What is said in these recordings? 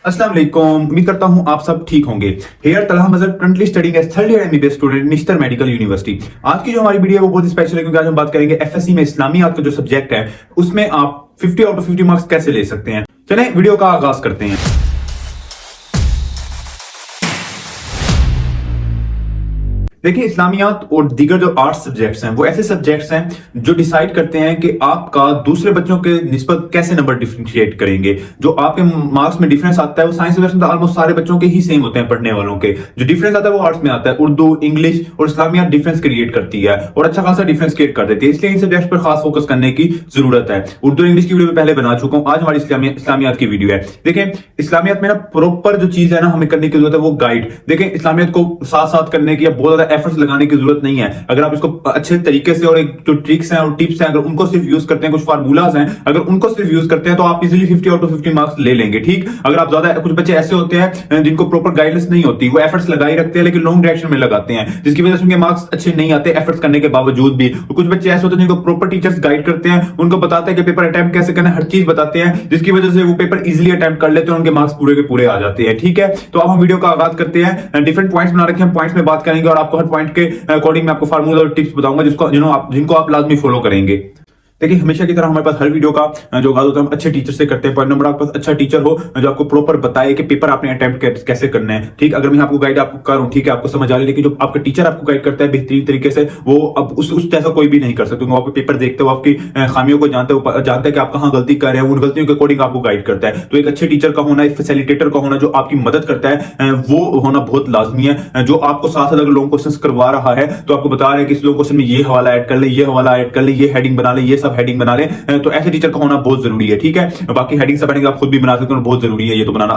अस्सलाम वालेकुम। उम्मीद करता हूं आप सब ठीक होंगे। Here Talha Mazhab currently studying as third year MBBS student Nishtar medical university. आज की जो हमारी वीडियो है वो बहुत ही स्पेशल है क्योंकि आज हम बात करेंगे एफएससी में इस्लामियात का जो सब्जेक्ट है उसमें आप 50 आउट ऑफ 50 मार्क्स कैसे ले सकते हैं। चलें वीडियो का आगाज करते हैं। देखिए, इस्लामियात और दीगर जो आर्ट्स सब्जेक्ट्स हैं वो ऐसे सब्जेक्ट्स हैं जो डिसाइड करते हैं कि आपका दूसरे बच्चों के निस्बत कैसे नंबर डिफरेंशिएट करेंगे। जो आपके मार्क्स में डिफरेंस आता है वो साइंस सब्जेक्ट में ऑलमोस्ट सारे बच्चों के ही सेम होते हैं पढ़ने वालों के। जो डिफरेंस आता है वो आर्ट्स में आता है। उर्दू, इंग्लिश और इस्लामियात डिफरेंस क्रिएट करती है और अच्छा खासा डिफरेंस क्रिएट कर देती है, इसलिए इन सब्जेक्ट्स पर खास फोकस करने की जरूरत है। उर्दू इंग्लिश की वीडियो में पहले बना चुका हूं, आज हमारी इस्लामियात की वीडियो है। देखें, इस्लामियात में ना प्रॉपर जो चीज है ना हमें करने की जरूरत है वो गाइड। देखें, इस्लामियात को साथ साथ करने की या बहुत ज्यादा एफर्ट्स लगाने की जरूरत नहीं है। अगर आप इसको अच्छे तरीके से और एक जो ट्रिक्स हैं और टिप्स हैं अगर उनको सिर्फ यूज करते हैं, कुछ फार्मूलाज हैं अगर उनको सिर्फ यूज करते हैं तो आप इजीली 50 आउट ऑफ 50 मार्क्स ले लेंगे। ठीक, अगर आप ज्यादा, कुछ बच्चे ऐसे होते हैं जिनको प्रॉपर गाइडेंस नहीं होती, वो एफर्ट्स लगाई रखते हैं लेकिन लॉन्ग डायरेक्शन में लगाते हैं जिसकी वजह से उनके मार्क्स अच्छे नहीं आते एफर्ट्स करने के बावजूद भी। और कुछ बच्चे ऐसे होते हैं जिनको प्रॉपर टीचर्स गाइड करते हैं, उनको बताते हैं कि पेपर अटेम्प्ट कैसे करना है, हर चीज बताते हैं जिसकी वजह से वो पेपर इजीली अटेम्प्ट कर लेते हैं, उनके मार्क्स पूरे के पूरे आ जाते हैं। ठीक है, तो अब हम वीडियो का आगाज करते हैं। डिफरेंट पॉइंट्स बना रखे हैं, पॉइंट्स में बात करेंगे और आपको हर पॉइंट के अकॉर्डिंग मैं आपको फार्मूला और टिप्स बताऊंगा जिनको आप लाजमी फॉलो करेंगे। देखिए, हमेशा की तरह हमारे पास हर वीडियो का जो आगाज होता है हम अच्छे टीचर से करते हैं। पॉइंट नंबर, आपके पास अच्छा टीचर हो जो आपको प्रॉपर बताए कि पेपर आपने अटेम्प्ट कैसे करना है। ठीक, अगर मैं आपको गाइड आपको करूं, ठीक है, आपको समझ आ रही है, लेकिन जो आपका टीचर आपको गाइड करता है बेहतरीन तरीके से, वो अब उस जैसा कोई भी नहीं कर सकते। वो आपके पेपर देखते हो, आपकी खामियों को जानते हैं कि आप कहाँ गलती कर रहे हैं, उन गलतियों के अकॉर्डिंग आपको गाइड करता है। तो एक अच्छे टीचर का होना, एक फैसिलिटेटर का होना जो आपकी मदद करता है वो होना बहुत लाजमी है। जो आपको साथ साथ अगर लॉन्ग क्वेश्चन करवा रहा है तो आपको बता रहे हैं कि इस लॉन्ग क्वेश्चन में ये हवाला ऐड कर ले, ये हवाला ऐड कर ले, ये हेडिंग बना ले, ये सब हेडिंग बना ले, तो ऐसे टीचर का होना बहुत जरूरी है। ठीक है, बाकी हेडिंग सब हेडिंग आप खुद भी बना सकते हो, बहुत जरूरी है ये तो बनाना,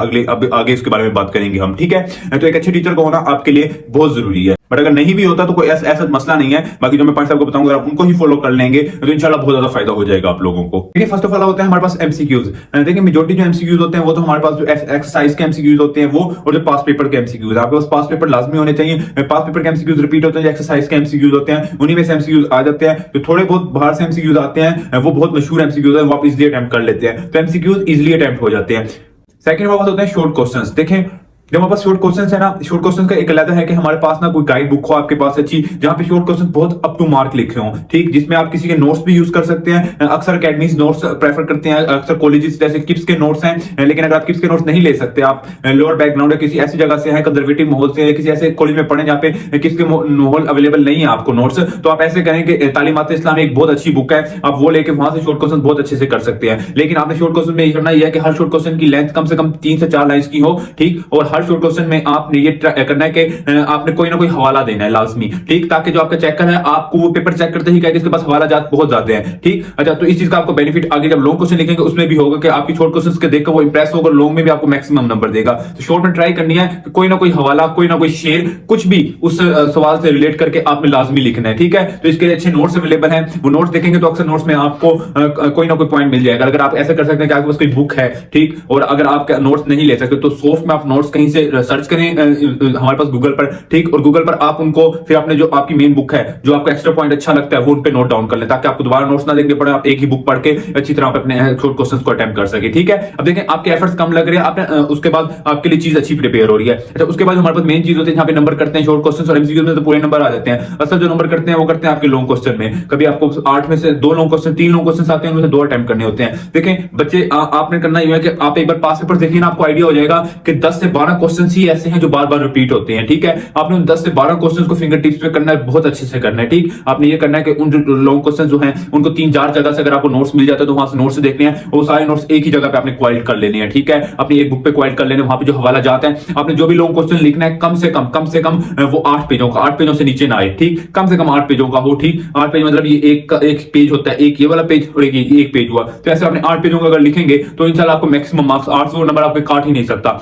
आगे इसके बारे में बात करेंगे हम। ठीक है, तो एक अच्छे टीचर का होना आपके लिए बहुत जरूरी है, बट अगर नहीं भी होता तो कोई ऐसा मसला नहीं है। बाकी जो मैं पॉइंट्स आपको बताऊंगा अगर आप उनको ही फॉलो कर लेंगे तो इंशाल्लाह बहुत ज्यादा फायदा हो जाएगा आप लोगों को। देखिए, फर्स्ट ऑफ ऑल होते हैं हमारे पास एमसीक्यूज। देखिए, मेजॉरिटी जो एमसीक्यूज होते हैं वो तो हमारे पास जो एक्सरसाइज के एमसीक्यूज होते हैं वो, और जो पास पेपर के एमसीक्यूज, आपके पास पास पेपर लाजमी होने चाहिए। पास पेपर के एमसीक्यूज रिपीट होते हैं, एक्सरसाइज के एमसीक्यूज होते हैं, उन्हीं में से एमसीक्यूज आ जाते हैं। जो थोड़े बहुत बाहर से एमसीक्यूज आते हैं वो बहुत मशहूर एमसीक्यूज है, वो आप इजीली अटेम्प्ट कर लेते हैं, तो एमसीक्यूज इजीली अटेम्प्ट हो जाते हैं। सेकंड हमारे पास होते हैं शॉर्ट क्वेश्चंस। देखें, जब हमारे पास शॉर्ट क्वेश्चन है ना, शॉर्ट क्वेश्चन का एक अलग है कि हमारे पास ना कोई गाइड बुक हो आपके पास अच्छी, जहां पे शॉर्ट क्वेश्चन बहुत अप टू मार्क लिखे हों। ठीक, जिसमें आप किसी के नोट्स भी यूज कर सकते हैं। अक्सर अकेडमीज नोट्स प्रेफर करते हैं, अक्सर कॉलेजेस जैसे किप्स के नोट्स हैं, लेकिन अगर आप किप्स के नोट्स नहीं ले सकते, आप लोअर बैकग्राउंड या किसी ऐसी जगह से है, कंजर्वेटिव माहौल से, किसी ऐसे कॉलेज में पढ़े जहाँ पे किप्स के माहौल अवेलेबल नहीं है आपको नोट्स, तो आप ऐसे करें कि तालीमात इस्लाम एक बहुत अच्छी बुक है, आप वो लेके वहां से शॉर्ट क्वेश्चन बहुत अच्छे से कर सकते हैं। लेकिन आपने शॉर्ट क्वेश्चन में ये करना है कि हर शॉर्ट क्वेश्चन की लेंथ कम से कम 3 से 4 लाइन्स की हो। ठीक, और हर शॉर्ट क्वेश्चन में आपने ये करना है कि आपने कोई ना कोई हवाला देना है लाजमी। ठीक, ताकि जो आपका चेकर है आपको वो पेपर चेक करते ही कहे कि इसके पास हवाला जात बहुत ज्यादा है। ठीक, अच्छा, तो इस चीज का आपको बेनिफिट आगे जब लॉन्ग क्वेश्चन लिखेंगे उसमें भी होगा कि आपकी शॉर्ट क्वेश्चंस के देखकर वो इंप्रेस होगा, लॉन्ग में भी आपको मैक्सिमम नंबर देगा। तो शॉर्ट में ट्राई करनी है कि कोई ना कोई हवाला, कोई ना कोई शेर, कुछ भी उस सवाल से रिलेट करके आपने लाजमी लिखना है। ठीक है, तो इसके लिए अच्छे नोट्स अवेलेबल हैं, वो नोट्स देखेंगे तो अक्सर नोट्स में आपको कोई ना कोई पॉइंट मिल जाएगा। अगर आप ऐसे कर सकते हैं कि आपके पास कोई बुक है, ठीक, और अगर आप नोट्स नहीं ले सकते तो सॉफ्ट में आप नोट्स कहीं से सर्च करें हमारे पास गूगल पर। ठीक, और गूगल पर आप उनको फिर आपने जो आपकी मेन बुक है, जो आपको एक्स्ट्रा पॉइंट अच्छा लगता है वो उन पे नोट डाउन कर लें, ताकि आपको दोबारा नोट्स ना देखने पड़े, आप एक ही बुक पढ़ के अच्छी तरह अपने शॉर्ट क्वेश्चंस को अटेम्प्ट कर सके। ठीक है, अब देखें आपके एफर्ट्स कम लग रहे हैं, आपने उसके बाद आपके लिए चीज अच्छी प्रिपेयर हो रही है। अच्छा, उसके बाद हमारे पास मेन चीज होती है जहां पे नंबर करते हैं शॉर्ट क्वेश्चंस और एमसीक्यू में तो पूरे नंबर आ जाते हैं। असल जो नंबर करते हैं वो करते हैं आपके लॉन्ग क्वेश्चन में। कभी आपको 8 में से 2 लॉन्ग क्वेश्चन, 3 लॉन्ग क्वेश्चन आते हैं, उनमें से 2 अटेम्प्ट करने होते हैं। देखें बच्चे, आपने करना ये है कि आप एक बार पास पेपर देखिए ना, आपको आइडिया हो जाएगा कि 10 से 12 क्वेश्चन ही ऐसे हैं जो बार बार रिपीट होते हैं। ठीक है, आपने 10 से 12 क्वेश्चंस को फिंगर टिप्स पे करना है, बहुत अच्छे से करना है। ठीक, आपने ये करना है कि उन जो लॉन्ग क्वेश्चन जो हैं उनको 3-4 जगह से अगर आपको नोट्स मिल जाते हैं तो वहां से नोट्स देखने हैं, वो सारे नोट्स एक ही जगह पे आपने क्वाइट कर लेने हैं। ठीक है, अपनी एक बुक पे क्वाइट कर लेने, वहां पे जो हवाला जाता है, आपने जो भी लॉन्ग क्वेश्चन लिखना है कम से कम वो 8 पेजों का, 8 पेजों से नीचे ना आए। ठीक, कम से कम 8 पेजों का हो। ठीक, 8 पेज मतलब ये एक पेज होता है, एक ये वाला पेज और एक पेज हुआ, तो ऐसे आपने 8 पेजों का अगर लिखेंगे तो इंशाल्लाह आपको मैक्सिमम मार्क्स 800 नंबर आपके काट ही नहीं सकता।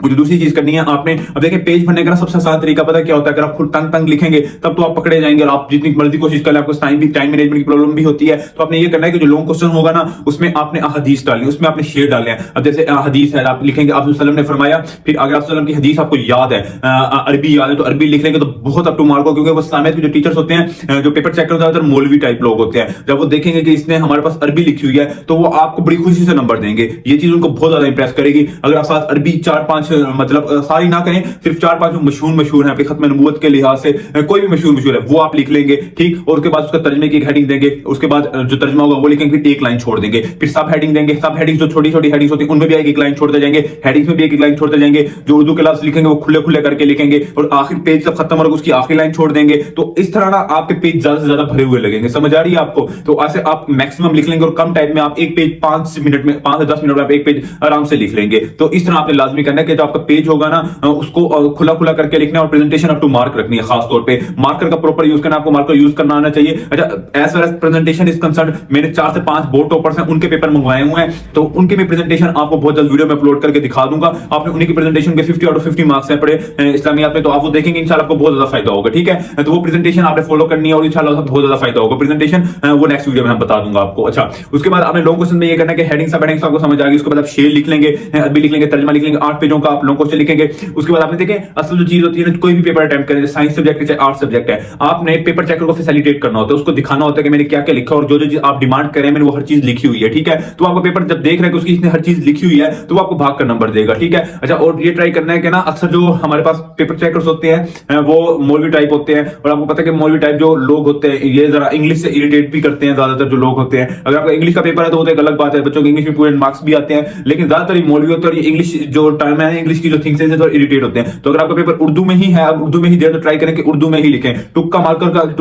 मुझे दूसरी चीज करनी है आपने, अब देखिए पेज भरने का ना सबसे आसान तरीका पता क्या होता है, अगर आप खुद तंग तंग लिखेंगे तब तो आप पकड़े जाएंगे और आप जितनी मर्जी कोशिश कर ले आपको टाइम मैनेजमेंट की प्रॉब्लम भी होती है। तो आपने ये करना है कि जो लॉन्ग क्वेश्चन होगा ना उसमें आपने हदीस डालनी, उसमें आपने शेर डालने हैं। अब जैसे हदीस है आप लिखेंगे आप ने फरमाया, फिर अगर आप की हदीस आपको याद है, अरबी याद है, तो अरबी लिख लेंगे तो बहुत अप टू मार्क हो, क्योंकि वो इस्लामियत के जो टीचर्स होते हैं, जो पेपर चेक करते हैं मौलवी टाइप लोग होते हैं, जब वो देखेंगे कि इसने हमारे पास अरबी लिखी हुई है तो वो आपको बड़ी खुशी से नंबर देंगे। ये चीज उनको बहुत ज्यादा इंप्रेस करेगी। अगर आप साथ अरबी 4-5 मतलब सारी ना करें, सिर्फ 4-5 मशहूर है आपके खत्म नबूवत के लिहाज से, कोई भी मशहूर है वो आप लिख लेंगे, ठीक। और उसके बाद उसका तर्जमे की एक हेडिंग देंगे, उसके बाद जो तर्जमा होगा वो लिखेंगे, फिर एक लाइन छोड़ देंगे, फिर सब हेडिंग देंगे। सब हेडिंग जो छोटी छोटी हेडिंग्स होती है उनमें भी एक लाइन छोड़ते जाएंगे, हेडिंग्स में भी एक लाइन छोड़ते जाएंगे। जो उर्दू के लफ्ज लिखेंगे वो खुले खुले करके लिखेंगे और आखिर पेज जब खत्म होगा उसकी आखिरी लाइन छोड़ देंगे। तो इस तरह ना आपके पेज ज्यादा से ज्यादा भरे हुए लगेंगे। समझ आ रही है आपको? तो ऐसे आप मैक्सिमम लिख लेंगे और कम टाइम में आप एक पेज 5 मिनट में 5 से 10 मिनट में आप एक पेज आराम से लिख लेंगे। तो इस तरह आपने लाजमी करना है कि जो आपका पेज होगा ना उसको खुला खुला करके लिखना है और प्रेजेंटेशन अप टू मार्क रखनी है। खास तौर पे मार्कर का प्रॉपर यूज करना, आपको मार्कर यूज करना आना चाहिए। अच्छा, as far as presentation is concern, मैंने 4 से 5 बोर्ड टॉपर्स हैं उनके पेपर मंगवाए हुए हैं, तो उनके भी प्रेजेंटेशन आपको बहुत जल्द वीडियो में अपलोड करके दिखा दूंगा। आपने उन्हीं की प्रेजेंटेशन के 50 आउट ऑफ 50 मार्क्स हैं पड़े इस्लामियात में, तो आप वो देखेंगे इंशाल्लाह आपको बहुत ज्यादा फायदा होगा, ठीक है। तो वो प्रेजेंटेशन आपने फॉलो करनी है और इंशाल्लाह बहुत ज्यादा फायदा होगा। प्रेजेंटेशन वो नेक्स्ट वीडियो में हम बता दूंगा आपको। अच्छा, उसके बाद आपने लॉन्ग क्वेश्चन में ये करना है कि हेडिंग सब हेडिंग्स आपको समझ आ गई, उसके बाद आप शेर लिख लेंगे, अरबी लिख लेंगे, तर्जमा लिख लेंगे, 8 पेजों का आप लॉन्ग क्वेश्चन लिखेंगे। उसके बाद आपने देखें असल जो चीज होती है ना, कोई भी पेपर अटेम्प्ट करें, साइंस सब्जेक्ट है चाहे आर्ट सब्जेक्ट है, आपने पेपर चेकर को फैसिलिटेट करना होता है, उसको दिखाना होता है कि मैंने क्या क्या लिखा और जो जो चीज आप डिमांड करें मैंने वो हर चीज लिखी हुई है, ठीक है। तो आपका पेपर जब देख रहे हैं कि उसकी इसने हर चीज लिखी हुई है तो वो आपको भाग कर नंबर देगा, ठीक है। अच्छा, और ये ट्राई करना है कि ना अक्सर जो हमारे पास पेपर चेकर्स होते हैं वो मौलवी टाइप होते हैं, और आपको पता है कि मौलवी टाइप जो लोग होते हैं ये जरा इंग्लिश से इरिटेट भी करते हैं ज्यादातर जो लोग होते हैं। अगर आपका इंग्लिश का पेपर है तो वो तो एक अलग बात है, बच्चों के इंग्लिश में पूरे मार्क्स भी आते हैं, लेकिन ज्यादातर मौलवी होते हैं और ये इंग्लिश जो टाइम है इंग्लिश की जो थिंग्स है तो इरिटेट होते हैं। तो अगर आपका पेपर उर्दू में ही है, उर्दू में ही दे तो ट्राई करें कि उर्दू में ही लिखें। टुक्का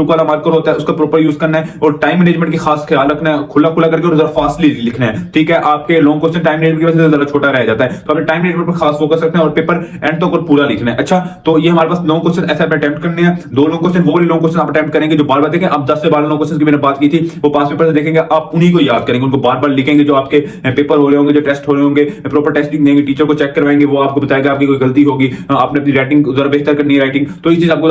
वाला मार्कर होता है उसका प्रॉपर यूज करना है और टाइम मैनेजमेंट की खास ख्याल रखना है, खुला खुला करके और जरा फास्टली लिखना है, ठीक है। आपके लॉन्ग क्वेश्चन टाइम मैनेजमेंट की वजह से जरा छोटा रह जाता है, तो आपने टाइम मैनेजमेंट पर खास फोकस रखना है और पेपर एंड तक और पूरा लिखना है। अच्छा, तो ये हमारे पास लॉन्ग क्वेश्चन ऐसे अटेम्प्ट करने हैं। 2 लॉन्ग क्वेश्चन वो वाले लॉन्ग क्वेश्चन आप अटेम्प्ट करेंगे जो बार बार देखें। अब 10 से 12 लॉन्ग क्वेश्चन की मैंने बात की थी वो पास पेपर से देखेंगे, आप उन्हीं को याद करेंगे, उनको बार बार लिखेंगे। जो आपके पेपर हो रहे होंगे, जो टेस्ट हो रहे होंगे, प्रॉपर टेस्टिंग देंगे, टीचर को चेक करवाएंगे, वो आपको बताएगा आपकी कोई गलती होगी, आपने अपनी राइटिंग जरा बेहतर करनी है राइटिंग, तो इस चीज आपको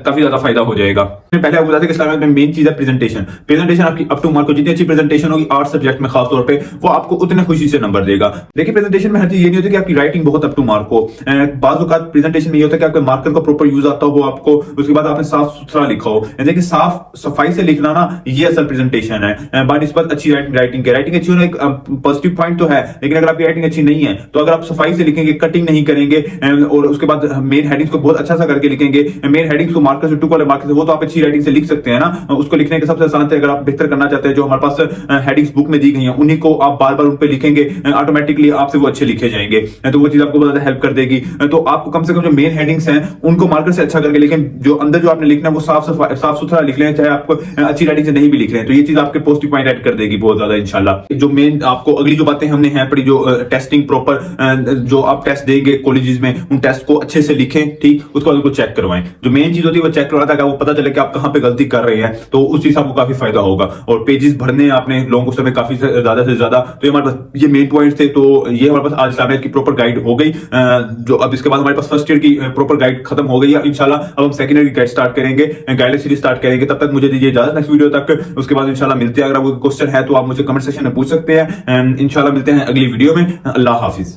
काफी ज्यादा फायदा हो जाएगा। पहले आपको बताते हैं कि इस्लामियत में मेन चीज है प्रेजेंटेशन आपकी अप टू मार्क हो, जितनी अच्छी प्रेजेंटेशन होगी आर्ट सब्जेक्ट में खास तौर पे वो आपको उतने खुशी से नंबर देगा। देखिए प्रेजेंटेशन में हर चीज ये नहीं होती कि आपकी राइटिंग बहुत अप टू मार्क हो, बाज़ औक़ात प्रेजेंटेशन में ये होता है कि आपके मार्कर का प्रॉपर यूज आता हो आपको, उसके बाद आपने साफ सुथरा लिखा हो। देखिए साफ सफाई से लिखना ना ये असल प्रेजेंटेशन है बानिस्बत अच्छी राइटिंग के। राइटिंग अच्छी होना एक पॉजिटिव पॉइंट तो है, लेकिन अगर आपकी राइटिंग अच्छी नहीं है तो अगर आप सफाई से लिखेंगे, कटिंग नहीं करेंगे और उसके बाद मेन हेडिंग्स को बहुत अच्छा सा करके लिखेंगे, मेन हेडिंग्स को मार्कर से टू वाले मार्कर से, वो तो आप अच्छी राइटिंग से लिख सकते हैं ना, उसको लिखने के सबसे आसान तरीका अगर आप बेहतर करना चाहते हैं जो हमारे पास हेडिंग्स बुक में दी गई हैं उन्हीं को आप बार बार उन पे लिखेंगे, ऑटोमेटिकली आपसे वो अच्छे लिखे जाएंगे, तो वो चीज आपको बहुत ज्यादा हेल्प कर देगी। तो आपको कम से कम जो मेन हेडिंग्स हैं उनको मार्कर से अच्छा करके लिखें, जो अंदर जो आपने लिखना है वो साफ सुथरा लिख लें, चाहे आपको अच्छी राइटिंग से नहीं भी लिख रहे हैं, तो ये चीज आपके पॉजिटिव पॉइंट ऐड कर देगी बहुत ज्यादा इंशाल्लाह। जो मेन आपको अगली जो बातें हमने हैं पढ़ी, जो टेस्टिंग प्रॉपर जो आप टेस्ट देंगे कॉलेजेस में, उन टेस्ट को अच्छे से लिखें, ठीक, उसको उनको चेक करवाएं। जो मेन चीज होती है वो चेक करवाना था, वो पता चले कि आप कहां पे गलती कर रहे हैं, तो उस चीज आपको काफी फायदा होगा। और पेजेस भरने आपने लॉन्ग क्वेश्चन में काफी ज्यादा से ज्यादा, तो ये हमारे पास ये मेन पॉइंट्स थे। तो ये हमारे पास आज इस्लामियत की प्रॉपर गाइड हो गई, जो अब इसके बाद हमारे पास फर्स्ट ईयर की प्रॉपर गाइड खत्म हो गई है इंशाल्लाह। अब हम सेकंड ईयर की गाइड स्टार्ट करेंगे, गाइडलाइन सीरीज स्टार्ट करेंगे। तब तक मुझे दीजिए इजाजत, नेक्स्ट वीडियो तक उसके बाद इंशाल्लाह मिलते हैं। अगर आपको क्वेश्चन है तो आप मुझे कमेंट सेक्शन में पूछ सकते हैं। इंशाल्लाह मिलते हैं अगली वीडियो में। अल्लाह हाफिज।